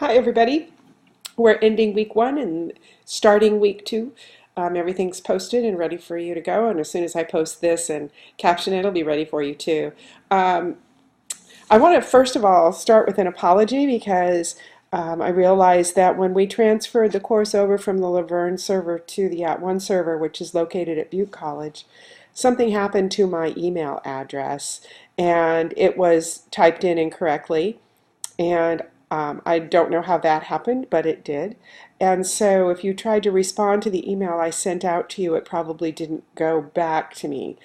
Hi, everybody. We're ending week 1 and starting week 2. Everything's posted and ready for you to go. And as soon as I post this and caption it, it'll be ready for you too. Um, I want to first of all start with an apology because I realized that when we transferred the course over from the Laverne server to the @ONE server, which is located at Butte College, something happened to my email address and it was typed in incorrectly. And I don't know how that happened, but it did. And so if you tried to respond to the email I sent out to you, it probably didn't go back to me.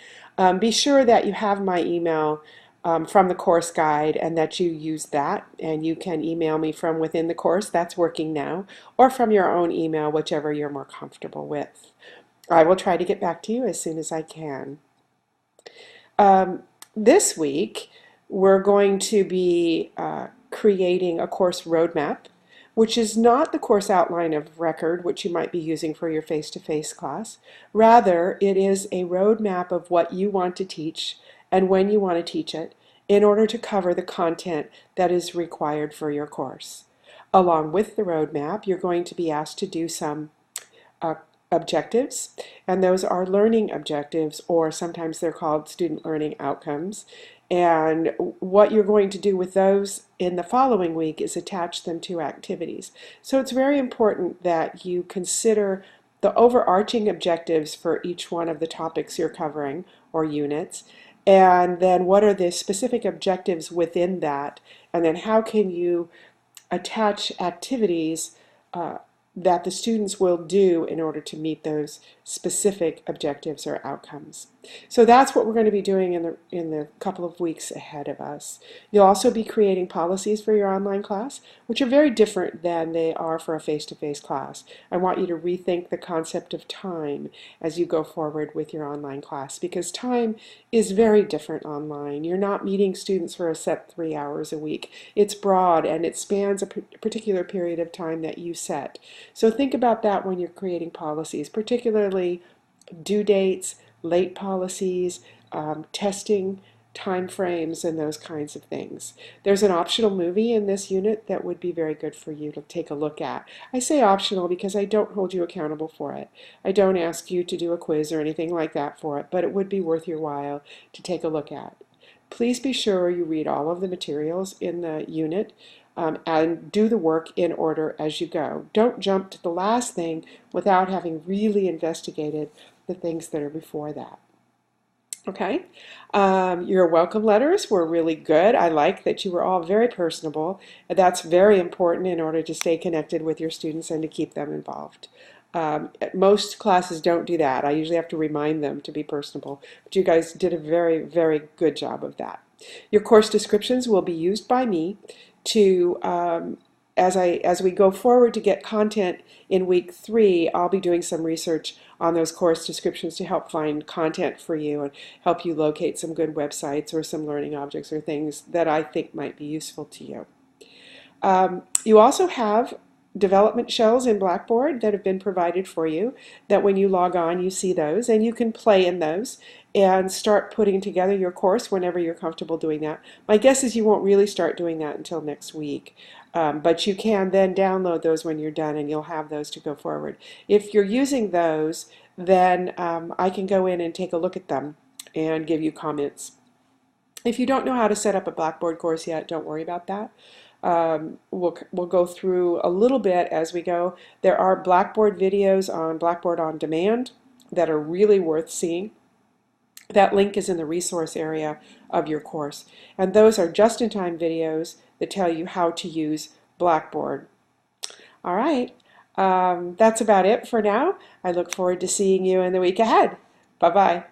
Be sure that you have my email from the course guide and that you use that. And you can email me from within the course, that's working now, or from your own email, whichever you're more comfortable with. I will try to get back to you as soon as I can. This week, we're going to be creating a course roadmap, which is not the course outline of record, which you might be using for your face-to-face class. Rather, it is a roadmap of what you want to teach and when you want to teach it in order to cover the content that is required for your course. Along with the roadmap, you're going to be asked to do some uh, objectives, and those are learning objectives, or sometimes they're called student learning outcomes. And what you're going to do with those in the following week is attach them to activities. So it's very important that you consider the overarching objectives for each one of the topics you're covering or units, and then what are the specific objectives within that, and then how can you attach activities that the students will do in order to meet those specific objectives or outcomes. So that's what we're going to be doing in the couple of weeks ahead of us. You'll also be creating policies for your online class, which are very different than they are for a face-to-face class. I want you to rethink the concept of time as you go forward with your online class, because time is very different online. You're not meeting students for a set 3 hours a week. It's broad and it spans a particular period of time that you set. So think about that when you're creating policies, particularly due dates, late policies, testing, time frames, and those kinds of things. There's an optional movie in this unit that would be very good for you to take a look at. I say optional because I don't hold you accountable for it. I don't ask you to do a quiz or anything like that for it, but it would be worth your while to take a look at. Please be sure you read all of the materials in the unit and do the work in order as you go. Don't jump to the last thing without having really investigated the things that are before that. Okay, your welcome letters were really good. I like that you were all very personable. That's very important in order to stay connected with your students and to keep them involved. Most classes don't do that. I usually have to remind them to be personable, but you guys did a very, very good job of that. Your course descriptions will be used by me to as we go forward to get content in week 3, I'll be doing some research on those course descriptions to help find content for you and help you locate some good websites or some learning objects or things that I think might be useful to you. You also have development shells in Blackboard that have been provided for you, that when you log on you see those and you can play in those and start putting together your course whenever you're comfortable doing that. My guess is you won't really start doing that until next week, but you can then download those when you're done and you'll have those to go forward. If you're using those, then I can go in and take a look at them and give you comments. If you don't know how to set up a Blackboard course yet, don't worry about that. We'll go through a little bit as we go. There are Blackboard videos on Blackboard On Demand that are really worth seeing. That link is in the resource area of your course. And those are just-in-time videos that tell you how to use Blackboard. All right, that's about it for now. I look forward to seeing you in the week ahead. Bye-bye.